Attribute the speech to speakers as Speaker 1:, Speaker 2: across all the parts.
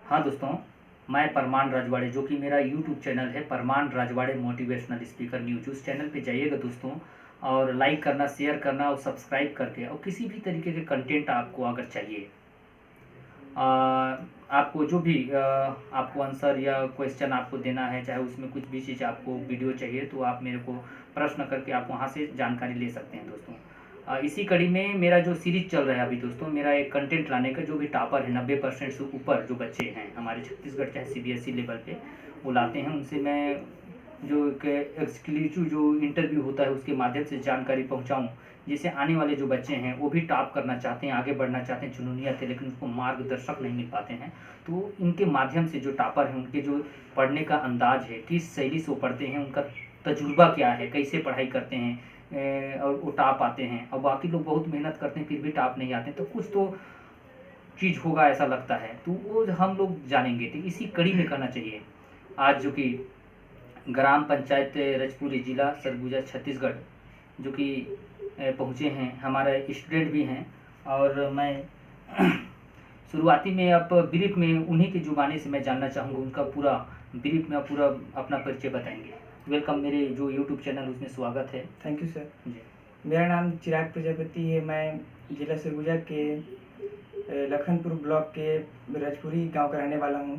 Speaker 1: हाँ दोस्तों, मैं परमान राजवाड़े जो कि मेरा यूट्यूब चैनल है Parman Rajwade motivational speaker news. उस चैनल पे जाइएगा दोस्तों, और लाइक करना, शेयर करना और सब्सक्राइब करके, और किसी भी तरीके के कंटेंट आपको अगर चाहिए, आपको जो भी आपको आंसर या क्वेश्चन आपको देना है, चाहे उसमें कुछ भी चीज़ आपको वीडियो चाहिए, तो आप मेरे को प्रश्न करके आप वहाँ से जानकारी ले सकते हैं दोस्तों। इसी कड़ी में मेरा जो सीरीज चल रहा है अभी दोस्तों, मेरा एक कंटेंट लाने का, जो भी टॉपर है 90% से ऊपर जो बच्चे हैं हमारे छत्तीसगढ़ चाहे सीबीएसई लेवल पे वो लाते हैं, उनसे मैं जो एक एक्सक्लूसिव जो इंटरव्यू होता है उसके माध्यम से जानकारी पहुंचाऊं, जिससे आने वाले जो बच्चे हैं वो भी टॉप करना चाहते हैं, आगे बढ़ना चाहते हैं, जुनूनिया थे लेकिन उसको मार्गदर्शक नहीं मिल पाते हैं, तो इनके माध्यम से जो टॉपर हैं उनके जो पढ़ने का अंदाज है, किस शैली से वो पढ़ते हैं, उनका तजुर्बा क्या है, कैसे पढ़ाई करते हैं, और वो टॉप आते हैं। और बाकी लोग बहुत मेहनत करते हैं फिर भी टॉप नहीं आते, तो कुछ तो चीज़ होगा ऐसा लगता है, तो वो हम लोग जानेंगे। तो इसी कड़ी में करना चाहिए आज, जो कि ग्राम पंचायत रजपुरी जिला सरगुजा छत्तीसगढ़, जो कि पहुँचे हैं, हमारे स्टूडेंट भी हैं। और मैं शुरुआती में आप ब्रीफ में उन्हीं की जुबानी से मैं जानना चाहूँगा, उनका पूरा ब्रीफ में पूरा अपना परिचय बताएंगे। वेलकम, मेरे जो यूट्यूब चैनल उसमें स्वागत है।
Speaker 2: Thank you sir.
Speaker 1: जी
Speaker 2: मेरा नाम चिराग प्रजापति है। मैं जिला सरगुजा के लखनपुर ब्लॉक के रजपुरी गांव का रहने वाला हूं।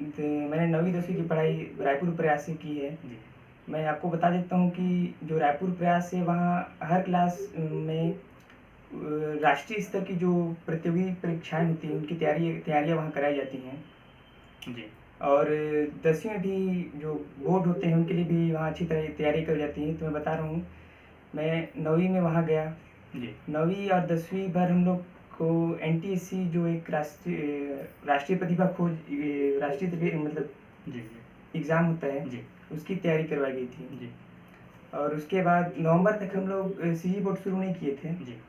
Speaker 1: जी
Speaker 2: मैंने 9वीं 10वीं की पढ़ाई रायपुर प्रयास से की है।
Speaker 1: जी
Speaker 2: मैं आपको बता देता हूं कि जो रायपुर प्रयास है वहां हर क्लास में राष्ट्रीय स्तर की जो प्रतियोगी परीक्षाएं होती हैं उनकी तैयारियां वहां कराई जाती हैं।
Speaker 1: जी
Speaker 2: और 10वीं में भी जो बोर्ड होते हैं उनके लिए भी वहाँ अच्छी तरह तैयारी की जाती है। तो मैं बता रहा हूँ, मैं 9वीं में वहाँ गया।
Speaker 1: जी
Speaker 2: 9वीं और 10वीं भर हम लोग को एनटीएससी जो एक राष्ट्रीय प्रतिभा खोज मतलब
Speaker 1: जी
Speaker 2: एग्ज़ाम होता है,
Speaker 1: जी
Speaker 2: उसकी तैयारी करवाई गई थी।
Speaker 1: जी
Speaker 2: और उसके बाद नवंबर तक हम लोग सीजी बोर्ड शुरू नहीं किए थे।
Speaker 1: जी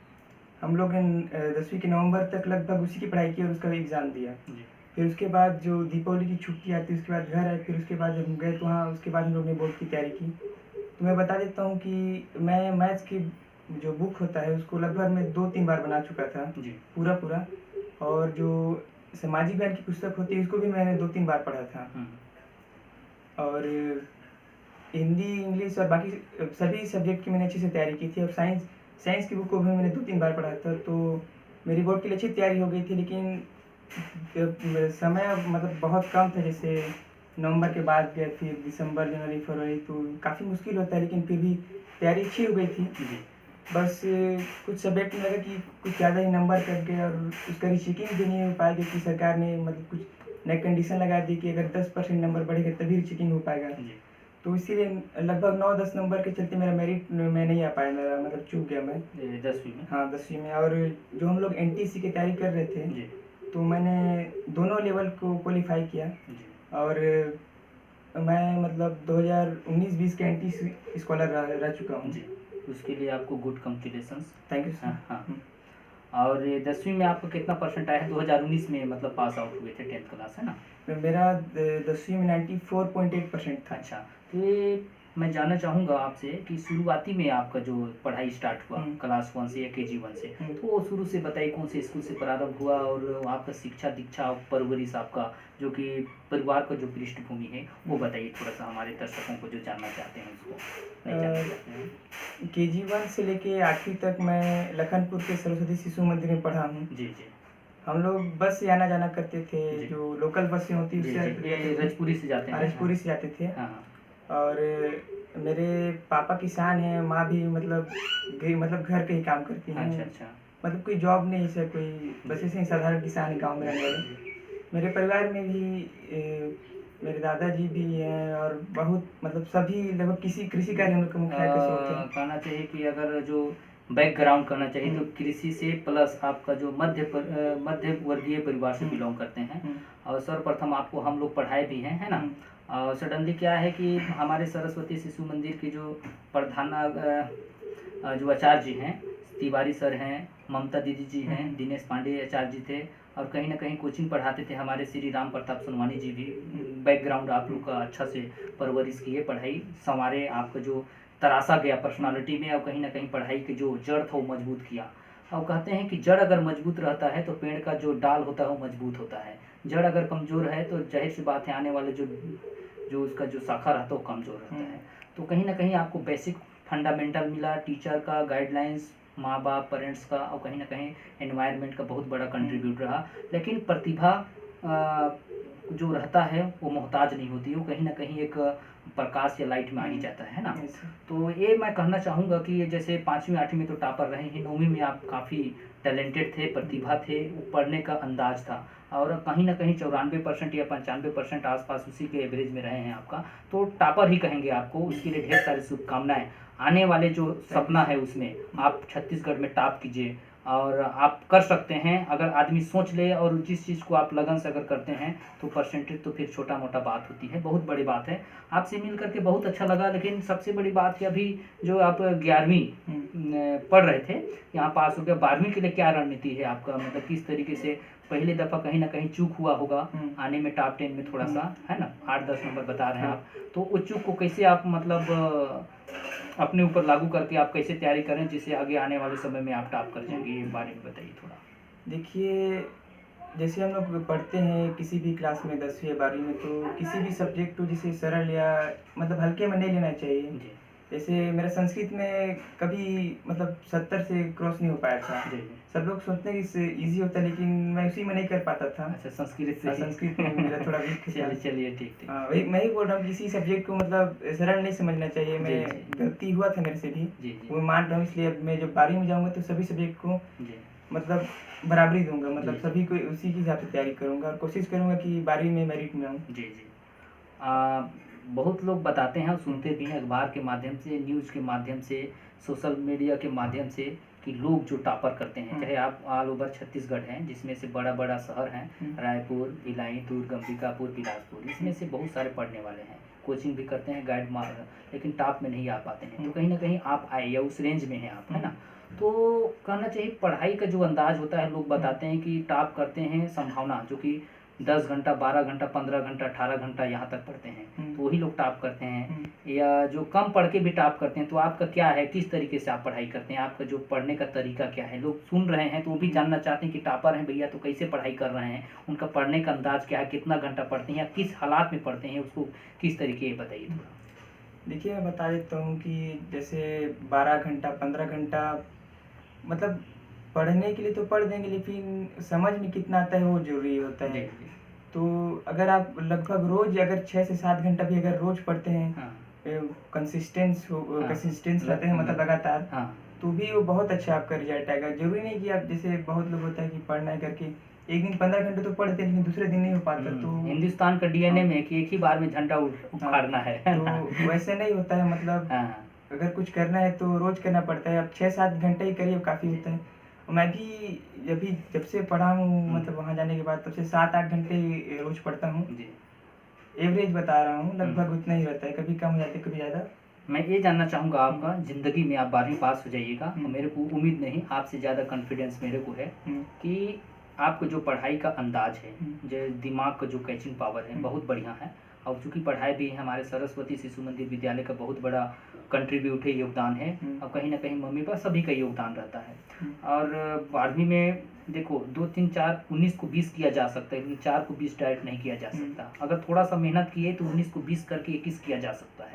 Speaker 2: हम लोग 10वीं के नवंबर तक लगभग उसी की पढ़ाई की और उसका एग्ज़ाम दिया।
Speaker 1: जी
Speaker 2: फिर उसके बाद जो दीपावली की छुट्टी आती है उसके बाद घर आए। फिर उसके बाद जब हम गए तो वहाँ उसके बाद हम लोग ने बोर्ड की तैयारी की। तो मैं बता देता हूँ कि मैं मैथ्स की जो बुक होता है उसको लगभग मैं 2-3 बार बना चुका था,
Speaker 1: जी
Speaker 2: पूरा। और जो सामाजिक ज्ञान की पुस्तक होती है उसको भी मैंने 2-3 बार पढ़ा था। और हिंदी, इंग्लिश और बाकी सभी सब्जेक्ट की मैंने अच्छे से तैयारी की थी। और साइंस की बुक को भी मैंने 2-3 बार पढ़ा था। तो मेरी बोर्ड के लिए अच्छी तैयारी हो गई थी। लेकिन समय मतलब बहुत कम था, जैसे नवंबर के बाद गए, फिर दिसंबर, जनवरी, फरवरी, तो काफ़ी मुश्किल होता है। लेकिन फिर भी तैयारी अच्छी हो गई थी। बस कुछ सब्जेक्ट में लगा कि कुछ ज़्यादा ही नंबर कट गए और उसका रीचेकिंग भी नहीं हो पाया, क्योंकि सरकार ने मतलब कुछ नई कंडीशन लगा दी कि अगर 10% नंबर बढ़ेगा तभी रीचेकिंग हो पाएगा। तो इसीलिए लगभग 9-10 नंबर के चलते मेरा मेरिट में नहीं आ पाया, मेरा मतलब चूक गया मैं
Speaker 1: 10वीं में।
Speaker 2: हाँ 10वीं में। और जो हम लोग एनटीसी की तैयारी कर रहे थे, तो मैंने दोनों लेवल को क्वालिफाई किया। और मैं मतलब 2019-20 के एनटीसी स्कॉलर रह चुका हूँ।
Speaker 1: जी, उसके लिए आपको गुड कंग्रेचुलेशंस।
Speaker 2: थैंक यू
Speaker 1: हाँ
Speaker 2: सर।
Speaker 1: हाँ। और ये 10वीं में आपका कितना परसेंट आया है? 2019 में मतलब पास आउट हुए थे 10th क्लास, है ना?
Speaker 2: मेरा 10वीं में 94.8% था।
Speaker 1: अच्छा, तो ये मैं जानना चाहूँगा आपसे कि शुरुआती में आपका जो पढ़ाई स्टार्ट हुआ क्लास 1 से या KG 1 से, तो वो शुरू से बताइए कौन से स्कूल से प्रारंभ हुआ, और आपका शिक्षा दीक्षा परवरिश आपका जो कि परिवार का जो पृष्ठभूमि है वो बताइए थोड़ा सा, हमारे दर्शकों को जो जानना चाहते हैं उसको नहीं जानना चाहते हैं।
Speaker 2: KG 1 से लेके 8वीं तक मैं लखनपुर के सरस्वती शिशु मंदिर में पढ़ा हूँ।
Speaker 1: जी जी।
Speaker 2: हम लोग बस से आना जाना करते थे, जो लोकल बसें होती है
Speaker 1: उससे रजपुरी से जाते हैं।
Speaker 2: रजपुरी से जाते थे।
Speaker 1: हाँ।
Speaker 2: और मेरे पापा किसान हैं, माँ भी मतलब घर के ही काम करती हैं।
Speaker 1: अच्छा।
Speaker 2: मतलब कोई जॉब नहीं है, कोई बस ऐसे ही साधारण किसान है गाँव में रहने वाले। मेरे परिवार में भी मेरे दादाजी भी हैं, और बहुत मतलब सभी लगभग किसी कृषि कार्य हम लोग का मुख्य
Speaker 1: कहना चाहिए कि अगर जो बैकग्राउंड करना चाहिए तो कृषि से प्लस आपका जो मध्य वर्गीय परिवार से बिलोंग करते हैं। और सर्वप्रथम आपको हम लोग पढ़ाए भी हैं, है ना? और सडनली क्या है कि हमारे सरस्वती शिशु मंदिर के जो प्रधान जो आचार्य जी हैं, तिवारी सर हैं, ममता दीदी जी हैं, दिनेश पांडे आचार्य जी थे, और कहीं ना कहीं कोचिंग पढ़ाते थे हमारे श्री राम प्रताप सोनवानी जी भी। बैकग्राउंड आप लोग का अच्छा से परवरिश किए, पढ़ाई संवारे, आपका जो तराशा गया पर्सनालिटी में, और कहीं ना कहीं पढ़ाई की जो जड़ था वो मजबूत किया। और कहते हैं कि जड़ अगर मजबूत रहता है तो पेड़ का जो डाल होता है वो मजबूत होता है, जड़ अगर कमज़ोर है तो जाहिर सी बात है आने वाले जो जो उसका जो शाखा रहता है वो कमज़ोर रहता है। तो कहीं ना कहीं आपको बेसिक फंडामेंटल मिला, टीचर का गाइडलाइंस, माँ बाप पेरेंट्स का, और कहीं ना कहीं एनवायरनमेंट का बहुत बड़ा कंट्रीब्यूट रहा। लेकिन प्रतिभा जो रहता है वो मोहताज नहीं होती, वो कहीं ना कहीं एक प्रकाश या लाइट में आ ही जाता है ना। तो ये मैं कहना चाहूँगा कि जैसे 5वीं 8वीं में तो टॉपर रहे हैं, 9वीं में आप काफ़ी टैलेंटेड थे, प्रतिभा थे, पढ़ने का अंदाज था, और कहीं ना कहीं 94% या 95% आसपास उसी के एवरेज में रहे हैं आपका, तो टॉपर ही कहेंगे आपको। उसके लिए ढेर सारी शुभकामनाएं। आने वाले जो सपना है उसमें आप छत्तीसगढ़ में टॉप कीजिए, और आप कर सकते हैं। अगर आदमी सोच ले और जिस चीज़ को आप लगन से अगर करते हैं तो परसेंटेज तो फिर छोटा मोटा बात होती है, बहुत बड़ी बात है। आपसे मिल करके बहुत अच्छा लगा, लेकिन सबसे बड़ी बात कि अभी जो आप 11वीं पढ़ रहे थे, यहाँ पास हो गया, 12वीं के लिए क्या रणनीति है आपका? मतलब किस तरीके से पहली दफ़ा कहीं ना कहीं चूक हुआ होगा आने में टॉप 10 में, थोड़ा सा है ना, 8-10 नंबर बता रहे हैं आप, तो उस चूक को कैसे आप मतलब अपने ऊपर लागू करके आप कैसे तैयारी करें जिससे आगे आने वाले समय में आप टॉप कर जाएंगे, ये बारे में बताइए थोड़ा।
Speaker 2: देखिए, जैसे हम लोग पढ़ते हैं किसी भी क्लास में 10वीं या 12वीं में, तो किसी भी सब्जेक्ट को जैसे सरल या मतलब हल्के में नहीं लेना चाहिए।
Speaker 1: जी
Speaker 2: जैसे मेरा संस्कृत में कभी मतलब 70 से क्रॉस नहीं हो पाया था।
Speaker 1: जी।
Speaker 2: सब लोग सोचते हैं कि इससे ईजी होता है, लेकिन मैं उसी में नहीं कर पाता था।
Speaker 1: अच्छा, संस्कृत से।
Speaker 2: संस्कृत में मेरा थोड़ा वीक था।
Speaker 1: चलिए चलिए, ठीक ठीक।
Speaker 2: हाँ, वही मैं ही बोल रहा हूँ, किसी सब्जेक्ट को मतलब सरल नहीं समझना चाहिए। मैं
Speaker 1: जी।
Speaker 2: गलती हुआ था मेरे से भी,
Speaker 1: जी जी
Speaker 2: वो मान रहा हूँ। इसलिए अब मैं जब 12वीं में जाऊँगा तो सभी सब्जेक्ट को
Speaker 1: जी
Speaker 2: मतलब बराबरी दूंगा, मतलब
Speaker 1: जी।
Speaker 2: सभी को उसी के हिसाब से तैयारी करूंगा और कोशिश करूंगा कि 12वीं में मेरिट में आऊँ।
Speaker 1: जी जी। बहुत लोग बताते हैं और सुनते भी हैं अखबार के माध्यम से, न्यूज़ के माध्यम से, सोशल मीडिया के माध्यम से, कि लोग जो टॉपर करते हैं, चाहे आप ऑल ओवर छत्तीसगढ़ हैं जिसमें से बड़ा बड़ा शहर हैं, रायपुर, भिलाई, दुर्ग, अंबिकापुर, बिलासपुर, इसमें से बहुत सारे पढ़ने वाले हैं, कोचिंग भी करते हैं, गाइड मार, लेकिन टॉप में नहीं आ पाते हैं। तो कहीं ना कहीं आप आए या उस रेंज में हैं आप, है ना। तो कहना चाहिए पढ़ाई का जो अंदाज होता है, लोग बताते हैं कि टॉप करते हैं संभावना, जो कि 10 घंटा, 12 घंटा, 15 घंटा, 18 घंटा यहाँ तक पढ़ते हैं, तो वही लोग टॉप करते हैं। या जो कम पढ़ के भी टॉप करते हैं, तो आपका क्या है, किस तरीके से आप पढ़ाई करते हैं, आपका जो पढ़ने का तरीका क्या है? लोग सुन रहे हैं तो वो भी जानना चाहते हैं कि टॉपर हैं भैया तो कैसे पढ़ाई कर रहे हैं, उनका पढ़ने का अंदाज क्या है, कितना घंटा पढ़ते हैं या किस हालात में पढ़ते हैं, उसको किस तरीके बताइए थोड़ा।
Speaker 2: देखिए, मैं बता देता हूँ कि जैसे 12 घंटा, 15 घंटा मतलब पढ़ने के लिए तो पढ़ देंगे, लेकिन समझ में कितना आता है वो ज़रूरी होता है। तो अगर आप लगभग रोज़ अगर 6 से 7 घंटा भी अगर रोज़ पढ़ते हैं, कंसिस्टेंस रहते हैं, मतलब लगातार, तो भी वो बहुत अच्छा आपका रिजल्ट आएगा। ज़रूरी नहीं कि आप, जैसे बहुत लोग होता है कि पढ़ना है करके एक दिन 15 घंटे तो पढ़ते हैं, लेकिन दूसरे दिन नहीं हो पाता। तो
Speaker 1: हिंदुस्तान का डीएनए में कि एक ही बार में झंडा उखाड़ना है,
Speaker 2: तो वैसे नहीं होता है। मतलब अगर कुछ करना है तो रोज़ करना पड़ता है। अब 6-7 घंटे ही करिए, काफ़ी होता है। मैं भी जब से पढ़ा हूँ, मतलब वहाँ जाने के बाद, तब से 7-8 घंटे रोज़ पढ़ता हूँ। एवरेज बता रहा हूँ, लगभग उतना ही रहता है, कभी कम हो जाता है, कभी ज़्यादा।
Speaker 1: मैं ये जानना चाहूँगा आपका, ज़िंदगी में आप 12वीं पास हो जाइएगा, और मेरे को उम्मीद नहीं, आपसे ज़्यादा कॉन्फिडेंस मेरे को है कि आपको जो पढ़ाई का अंदाज है, जो दिमाग का जो कैचिंग पावर है, बहुत बढ़िया है। और चूँकि पढ़ाई भी हमारे सरस्वती शिशु मंदिर विद्यालय का बहुत बड़ा कंट्रीब्यूट है, योगदान है, और कहीं ना कहीं मम्मी पापा सभी का योगदान रहता है। और 12वीं में देखो 2, 3, 4, 19 को 20 किया जा सकता है, लेकिन 4 को 20 डायरेक्ट नहीं किया जा सकता। अगर थोड़ा सा मेहनत किए तो 19 को 20 करके 21 किया जा सकता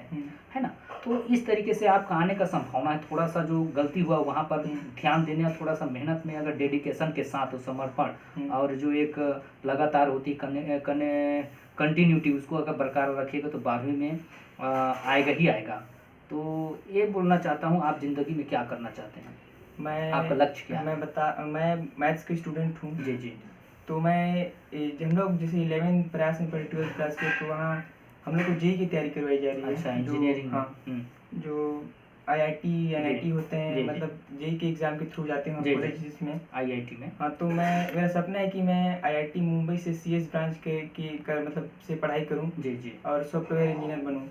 Speaker 1: है ना। तो इस तरीके से आपका आने का संभावना है। थोड़ा सा जो गलती हुआ वहाँ पर ध्यान देने, और थोड़ा सा मेहनत में अगर डेडिकेशन के साथ, समर्पण और जो एक लगातार होती कंटिन्यूटी, उसको अगर बरकरार रखिएगा तो 12वीं में आएगा ही आएगा। तो ये बोलना चाहता हूँ, आप ज़िंदगी में क्या करना चाहते हैं, आपका लक्ष्य क्या है?
Speaker 2: मैं मैथ्स के स्टूडेंट हूँ।
Speaker 1: जी जी।
Speaker 2: तो जब हम लोग जैसे 11th क्लास में पढ़े, 12th क्लास के, तो वहाँ हम लोग को जेईई की तैयारी करवाई जा रही है।
Speaker 1: अच्छा, इंजीनियरिंग।
Speaker 2: हाँ, जो IIT NIT होते हैं, मतलब जेईई के एग्ज़ाम के थ्रू जाते हैं कॉलेज में,
Speaker 1: IIT में।
Speaker 2: हाँ, तो मेरा सपना है कि मैं IIT मुंबई से CS ब्रांच मतलब से पढ़ाई करूँ। जी जी। और सॉफ्टवेयर इंजीनियर बनूँ।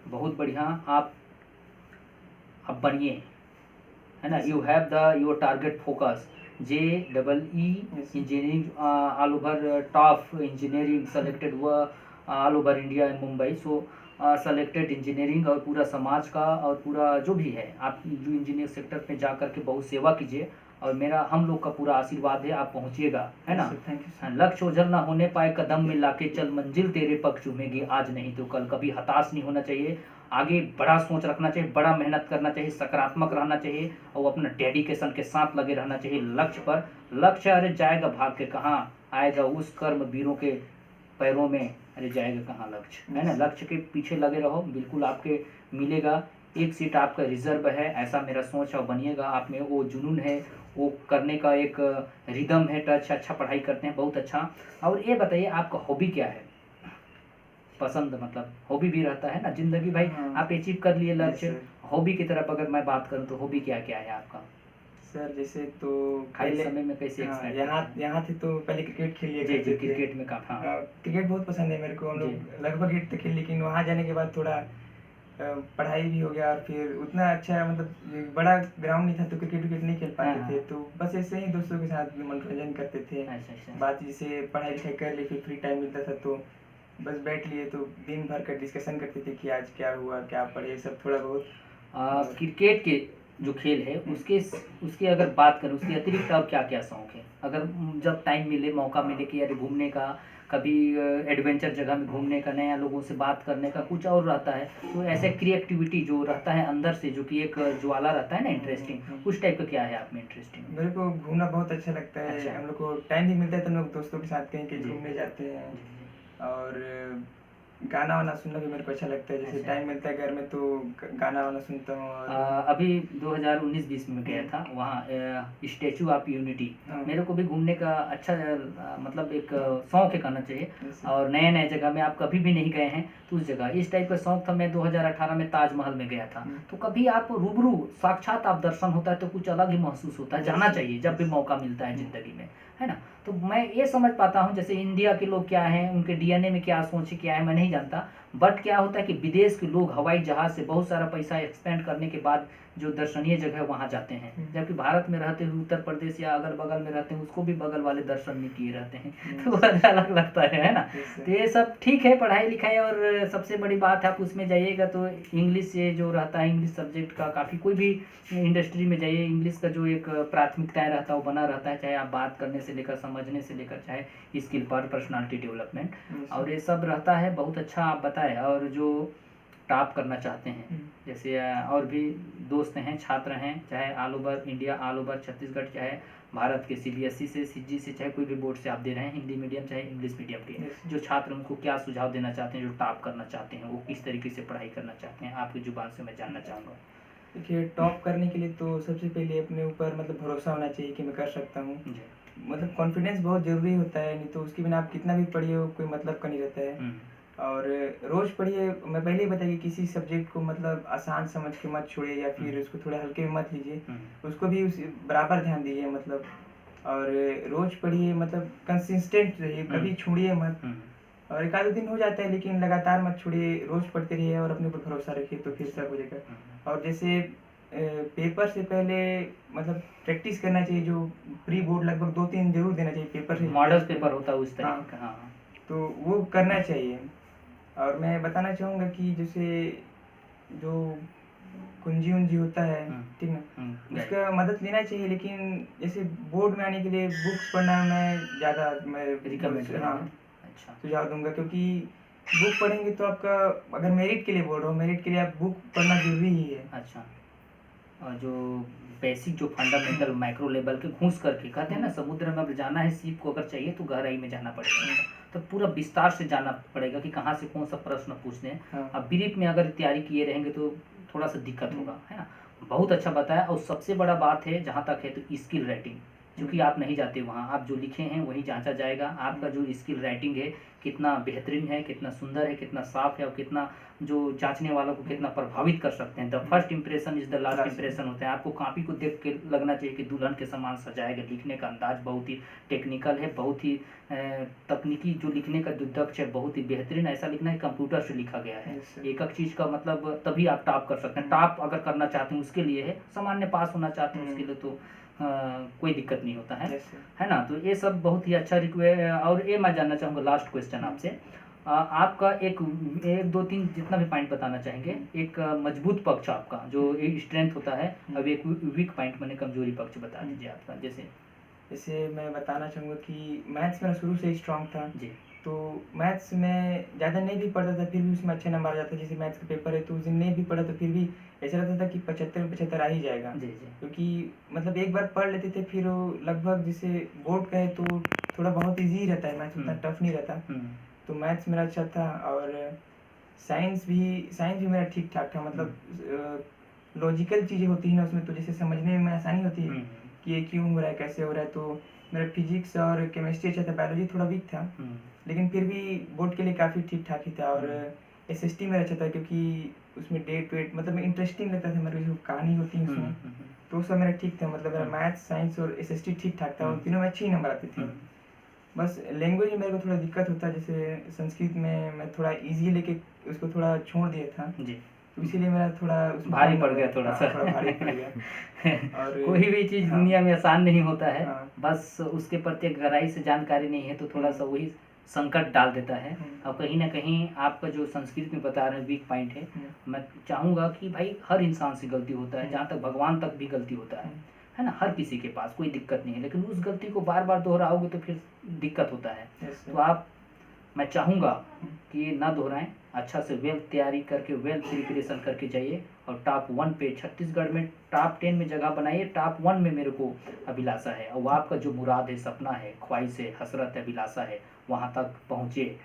Speaker 1: बहुत बढ़िया, आप बनिए, है ना। You have your target focus, JEE engineering, all over top engineering selected हुआ all over India and Mumbai. So selected engineering, और पूरा समाज का और पूरा जो भी है, आप जो इंजीनियर सेक्टर में जा कर के बहुत सेवा कीजिए, और मेरा हम लोग का पूरा आशीर्वाद है, आप पहुंचिएगा, है ना।
Speaker 2: Thank you sir.
Speaker 1: लक्ष्य ओझल ना होने पाए कदम में लाके चल, मंजिल तेरे पग चूमेगी आज नहीं तो कल। कभी हताश नहीं होना चाहिए, आगे बड़ा सोच रखना चाहिए, बड़ा मेहनत करना चाहिए, सकारात्मक रहना चाहिए और अपना डेडिकेशन के साथ लगे रहना चाहिए लक्ष्य पर। लक्ष्य अरे जाएगा भाग के कहाँ, आएगा उस कर्म वीरों के पैरों में, अरे जाएगा कहाँ लक्ष्य, है ना। लक्ष्य के पीछे लगे रहो, बिल्कुल आपके मिलेगा। एक सीट आपका रिजर्व है, ऐसा मेरा सोच और बनिएगा। आप में वो जुनून है, वो करने का एक रिदम है, टच, अच्छा पढ़ाई करते हैं, बहुत अच्छा। और ये बताइए आपका हॉबी क्या है, पसंद, मतलब हॉबी भी रहता है ना जिंदगी भाई। आप अचीव कर लिए लक्ष्य, हॉबी की तरफ अगर मैं बात करूँ तो हॉबी क्या क्या है आपका
Speaker 2: सर? जैसे तो
Speaker 1: खाली समय में कैसे एक्सपेंड
Speaker 2: यहाँ थे तो पहले क्रिकेट खेल लिया
Speaker 1: जी
Speaker 2: करते थे।
Speaker 1: क्रिकेट में काफी, हाँ
Speaker 2: क्रिकेट बहुत पसंद है मेरे को। हम लोग लगभग 8 तक खेल, लेकिन वहाँ जाने के बाद थोड़ा पढ़ाई भी हो गया और फिर उतना अच्छा मतलब बड़ा ग्राउंड नहीं था तो क्रिकेट विकेट नहीं खेल पाते थे। तो बस ऐसे ही दोस्तों के साथ मनोरंजन करते थे। बात जैसे पढ़ाई लिखाई कर ली, फिर फ्री टाइम मिलता था तो बस बैठ लिए तो दिन भर का डिस्कशन करते थे कि आज क्या हुआ, क्या पढ़े, सब थोड़ा बहुत।
Speaker 1: क्रिकेट के जो खेल है उसके अगर बात करें, उसके अतिरिक्त और क्या क्या शौक है, अगर जब टाइम मिले, मौका मिले कि यार घूमने का, कभी एडवेंचर जगह में घूमने का, नया लोगों से बात करने का, कुछ और रहता है तो ऐसे क्रिएटिविटी जो रहता है अंदर से, जो कि एक ज्वाला रहता है ना इंटरेस्टिंग, उस टाइप का क्या है आप में इंटरेस्टिंग?
Speaker 2: मेरे को घूमना बहुत अच्छा लगता है।
Speaker 1: अच्छा।
Speaker 2: हम लोग को टाइम भी मिलता है तो हम लोग दोस्तों के साथ कहीं कहीं घूमने जाते हैं। और गाना वाना सुनना भी मेरे को अच्छा लगता है। जैसे टाइम मिलता है घर में तो गाना वाना सुनता हूँ।
Speaker 1: अभी 2019-20 में गया था वहाँ स्टैचू ऑफ यूनिटी, मेरे को भी घूमने का अच्छा मतलब एक शौक है कहना चाहिए। और नए नए जगह में आप कभी भी नहीं गए हैं तो उस जगह इस टाइप का शौक था। मैं 2018 में ताजमहल में गया था। तो कभी आप रूबरू साक्षात आप दर्शन होता है तो कुछ अलग ही महसूस होता है, जाना चाहिए जब भी मौका मिलता है जिंदगी में, है ना। तो मैं ये समझ पाता हूँ जैसे इंडिया के लोग क्या हैं, उनके डीएनए में क्या सोच क्या है मैं नहीं जानता, बट क्या होता है कि विदेश के लोग हवाई जहाज से बहुत सारा पैसा एक्सपेंड करने के बाद जो दर्शनीय जगह है वहाँ जाते हैं, जबकि भारत में रहते हुए उत्तर प्रदेश या अगल बगल में रहते हैं उसको भी बगल वाले दर्शन नहीं किए रहते हैं। तो अच्छा अलग लगता है ना। तो ये सब ठीक है, पढ़ाई लिखाई, और सबसे बड़ी बात है आप उसमें जाइएगा तो इंग्लिश से जो रहता है, इंग्लिश सब्जेक्ट का काफ़ी, कोई भी इंडस्ट्री में जाइए इंग्लिश का जो एक प्राथमिकताएं रहता है वो बना रहता है, चाहे आप बात करने से लेकर समझने से लेकर चाहे स्किल पर पर्सनालिटी डेवलपमेंट, और ये सब रहता है। बहुत अच्छा आप बताएं। और जो टॉप करना चाहते हैं, जैसे और भी दोस्त हैं, छात्र हैं, चाहे all over India, all over Chhattisgarh, चाहे भारत के सीबीएसई से, सीजी से, चाहे कोई भी बोर्ड से आप दे रहे हैं, हिंदी मीडियम चाहे इंग्लिश मीडियम के जो छात्र, उनको क्या सुझाव देना चाहते हैं जो टॉप करना चाहते हैं, वो किस तरीके से पढ़ाई करना चाहते हैं, आपकी जुबान से मैं जानना चाहूँगा।
Speaker 2: देखिए, टॉप करने के लिए तो सबसे पहले अपने ऊपर मतलब भरोसा होना चाहिए कि मैं कर सकता हूँ। मतलब कॉन्फिडेंस बहुत ज़रूरी होता है, नहीं तो उसके बिना आप कितना भी पढ़िए हो कोई मतलब का नहीं रहता है। और रोज़ पढ़िए। मैं पहले ही बताइए किसी सब्जेक्ट को मतलब आसान समझ के मत छोड़िए या फिर उसको थोड़ा हल्के में मत लीजिए, उसको भी उस बराबर ध्यान दीजिए मतलब। और रोज़ पढ़िए, मतलब कंसिस्टेंट रहिए, कभी छोड़िए मत। और एक आध दिन हो जाता है लेकिन लगातार मत छोड़िए, रोज़ पढ़ते रहिए और अपने ऊपर भरोसा रखिए तो फिर सब हो जाएगा। और जैसे पेपर से पहले मतलब प्रैक्टिस करना चाहिए, जो प्री बोर्ड लगभग 2-3 जरूर देना चाहिए पेपर से,
Speaker 1: मॉडल पेपर होता है उस तरीके का,
Speaker 2: तो वो करना चाहिए। और मैं बताना चाहूँगा कि जैसे जो कुंजी उंजी होता है, ठीक ना, उसका मदद लेना चाहिए। लेकिन जैसे बोर्ड में आने के लिए बुक्स पढ़ना मैं ज़्यादा रिकमेंड सुझाव दूंगा, क्योंकि बुक पढ़ेंगे तो आपका, अगर मेरिट के लिए बोल रहा हूँ, मेरिट के लिए आप बुक पढ़ना जरूरी ही है।
Speaker 1: अच्छा, और जो बेसिक जो फंडामेंटल माइक्रो लेवल के घूस करके कहते हैं ना, समुद्र में अगर जाना है सीप को अगर चाहिए तो गहराई में जाना पड़ेगा, तो पूरा विस्तार से जाना पड़ेगा कि कहाँ से कौन सा प्रश्न पूछते हैं। अब ब्रीफ में अगर तैयारी किए रहेंगे तो थोड़ा सा दिक्कत होगा, है ना। बहुत अच्छा बताया। और सबसे बड़ा बात है जहाँ तक है तो स्किल राइटिंग, क्योंकि आप नहीं जाते वहाँ, आप जो लिखे हैं वही जांचा जाएगा। आपका जो स्किल राइटिंग है कितना बेहतरीन है, कितना सुंदर है, कितना साफ है, और कितना जो जांचने वालों को कितना प्रभावित कर सकते हैं। The first impression is the last impression होता है। आपको कॉपी को देख के लगना चाहिए कि दुल्हन के समान सजाएगा। लिखने का अंदाज बहुत ही टेक्निकल है, बहुत ही तकनीकी, जो लिखने का जो दक्ष है बहुत ही बेहतरीन। ऐसा लिखना है कंप्यूटर से लिखा गया है। एक एक चीज़ का मतलब तभी आप टॉप कर सकते हैं। टॉप अगर करना चाहते हैं उसके लिए है, सामान्य पास होना चाहते हैं उसके लिए तो कोई दिक्कत नहीं होता है ना। तो ये सब बहुत ही अच्छा रिक्वेस्ट। और ये मैं जानना चाहूँगा लास्ट क्वेश्चन आपसे, आपका एक एक दो तीन जितना भी पॉइंट बताना चाहेंगे, एक मजबूत पक्ष आपका जो एक स्ट्रेंथ होता है, अब एक वीक पॉइंट मैंने कमजोरी पक्ष बता दीजिए आपका।
Speaker 2: जैसे मैं बताना चाहूँगा कि मैथ्स मेरा शुरू से ही स्ट्रांग था
Speaker 1: जी
Speaker 2: तो मैथ्स में ज़्यादा नहीं भी पढ़ता था फिर भी उसमें अच्छे नंबर आ जाते। जैसे मैथ्स का पेपर है तो उस दिन नहीं भी पढ़ा तो फिर भी ऐसा लगता था कि 75 में 75 आ ही जाएगा।
Speaker 1: जी जी
Speaker 2: क्योंकि मतलब एक बार पढ़ लेते थे फिर वो लगभग जैसे बोर्ड का है तो थोड़ा बहुत ईजी ही रहता है, मैथ्स उतना टफ नहीं रहता। तो मैथ्स मेरा अच्छा था और साइंस भी मेरा ठीक ठाक था। मतलब लॉजिकल चीज़ें होती हैं ना उसमें, तो जैसे समझने में आसानी होती है कि ये क्यों हो रहा है कैसे हो रहा है। तो मेरा फिजिक्स और केमिस्ट्री अच्छा था, बायोलॉजी थोड़ा वीक था लेकिन फिर भी बोर्ड के लिए काफ़ी ठीक ठाक ही था। और एसएसटी मेरा अच्छा था क्योंकि उसमें डेट वेट मतलब इंटरेस्टिंग लगता था, मेरे जो कहानी होती है उसमें तो सब मेरा ठीक था। मतलब मेरा मैथ्स साइंस और एसएसटी ठीक ठाक था, उन तीनों में अच्छे ही नंबर आते थे। बस लैंग्वेज में मेरे को थोड़ा दिक्कत होता है, जैसे संस्कृत में मैं थोड़ा इजी लेके उसको थोड़ा छोड़ दिया था
Speaker 1: जी
Speaker 2: तो इसीलिए मेरा थोड़ा
Speaker 1: भारी पड़ गया थोड़ा सा।
Speaker 2: थोड़ा भारी पड़ गया। और
Speaker 1: कोई भी चीज़ दुनिया में आसान नहीं होता है,
Speaker 2: हाँ।
Speaker 1: बस उसके प्रति गहराई से जानकारी नहीं है तो थोड़ा सा वही संकट डाल देता है। और कहीं ना कहीं आपका जो संस्कृत में बता रहे हैं वीक पॉइंट है, मैं चाहूँगा कि भाई हर इंसान से गलती होता है, जहाँ तक भगवान तक भी गलती होता है ना। हर किसी के पास कोई दिक्कत नहीं है, लेकिन उस गलती को बार बार दोहराओगे तो फिर दिक्कत होता है। तो आप, मैं चाहूँगा कि ना दोहराएं, अच्छा से वेल तैयारी करके वेल प्रिपरेशन करके जाइए और टॉप 1 पे छत्तीसगढ़ में टॉप 10 में जगह बनाइए। टॉप 1 में मेरे को अभिलाषा है और आपका जो मुराद है, सपना है, ख्वाहिश है, हसरत है, अभिलाषा है, वहाँ तक पहुँचे।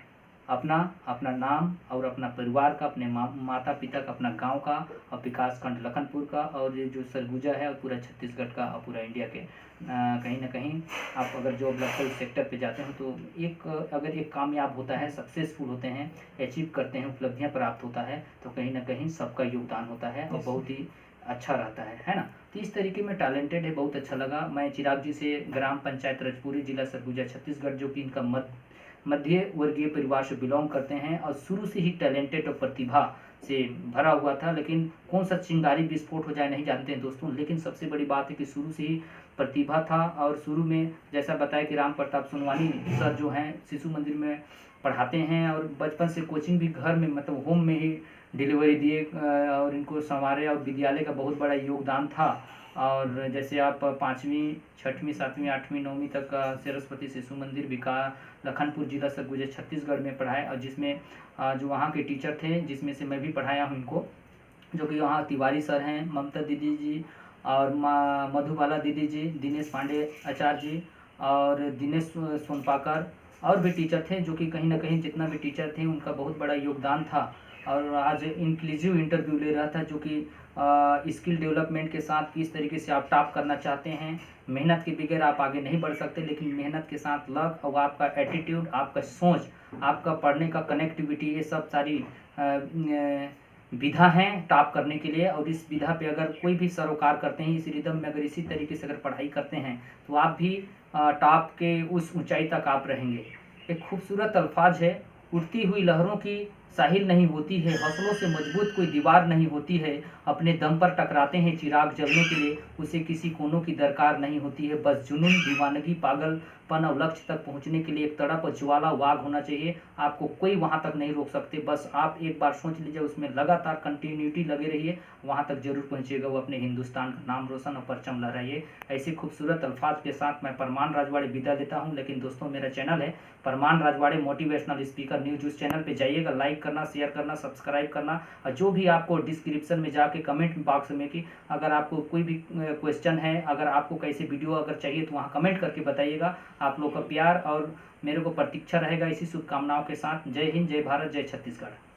Speaker 1: अपना नाम और अपना परिवार का, अपने माता पिता का, अपना गांव का और विकास खंड लखनपुर का और ये जो सरगुजा है और पूरा छत्तीसगढ़ का और पूरा इंडिया के कहीं ना कहीं आप अगर जॉब लोकल सेक्टर पे जाते हैं तो अगर एक कामयाब होता है, सक्सेसफुल होते हैं, अचीव करते हैं, उपलब्धियां प्राप्त होता है तो कहीं ना कहीं सबका योगदान होता है और बहुत ही अच्छा रहता है ना। तो इस तरीके में टैलेंटेड है, बहुत अच्छा लगा। मैं चिराग जी से ग्राम पंचायत रजपुरी, जिला सरगुजा, छत्तीसगढ़, जो कि इनका मध्य वर्गीय परिवार से बिलोंग करते हैं और शुरू से ही टैलेंटेड और प्रतिभा से भरा हुआ था। लेकिन कौन सा चिंगारी विस्फोट हो जाए नहीं जानते हैं दोस्तों, लेकिन सबसे बड़ी बात है कि शुरू से ही प्रतिभा था। और शुरू में जैसा बताया कि राम प्रताप सोनवानी सर जो हैं शिशु मंदिर में पढ़ाते हैं और बचपन से कोचिंग भी घर में मतलब होम में ही डिलीवरी दिए और इनको संवारे और विद्यालय का बहुत बड़ा योगदान था। और जैसे आप 5वीं 6वीं 7वीं 8वीं 9वीं तक सरस्वती शिशु मंदिर लखनपुर जिला सरगुजा छत्तीसगढ़ में पढ़ाए और जिसमें जो वहाँ के टीचर थे जिसमें से मैं भी पढ़ाया हूँ इनको, जो कि वहाँ तिवारी सर हैं, ममता दीदी जी और मधुबाला दीदी जी, दिनेश पांडे आचार्य जी और दिनेश सोनपाकर और भी टीचर थे, जो कि कहीं ना कहीं जितना भी टीचर थे उनका बहुत बड़ा योगदान था। और आज इंक्लूसिव इंटरव्यू ले रहा था, जो कि स्किल डेवलपमेंट के साथ किस तरीके से आप टॉप करना चाहते हैं। मेहनत के बगैर आप आगे नहीं बढ़ सकते, लेकिन मेहनत के साथ लक और आपका एटीट्यूड, आपका सोच, आपका पढ़ने का कनेक्टिविटी, ये सब सारी विधा हैं टॉप करने के लिए। और इस विधा पे अगर कोई भी सरोकार करते हैं, इस रिदम में अगर इसी तरीके से अगर पढ़ाई करते हैं तो आप भी टॉप के उस ऊंचाई तक आप रहेंगे। एक खूबसूरत अल्फाज है, उड़ती हुई लहरों की साहिल नहीं होती है, हौसलों से मजबूत कोई दीवार नहीं होती है, अपने दम पर टकराते हैं चिराग जलने के लिए, उसे किसी कोनों की दरकार नहीं होती है, बस जुनून, दीवानगी, पागलपन और लक्ष्य तक पहुंचने के लिए एक तड़प और ज्वाला वाग होना चाहिए। आपको कोई वहां तक नहीं रोक सकते, बस आप एक बार सोच लीजिए, उसमें लगातार कंटिन्यूटी लगे रहिए, वहां तक जरूर पहुंचिएगा। वो अपने हिंदुस्तान का नाम रोशन और परचम लहराइए। ऐसे खूबसूरत अल्फाज के साथ मैं परमान राजवाड़े विदा लेता हूँ। लेकिन दोस्तों, मेरा चैनल है Parman Rajwade motivational speaker news, उस चैनल पे जाइएगा, लाइक करना, शेयर करना, सब्सक्राइब करना। और जो भी आपको डिस्क्रिप्शन में जाके कमेंट बॉक्स में कि अगर आपको कोई भी क्वेश्चन है, अगर आपको कैसे वीडियो अगर चाहिए तो वहाँ कमेंट करके बताइएगा। आप लोग का प्यार और मेरे को प्रतीक्षा रहेगा। इसी शुभकामनाओं के साथ जय हिंद, जय भारत, जय छत्तीसगढ़।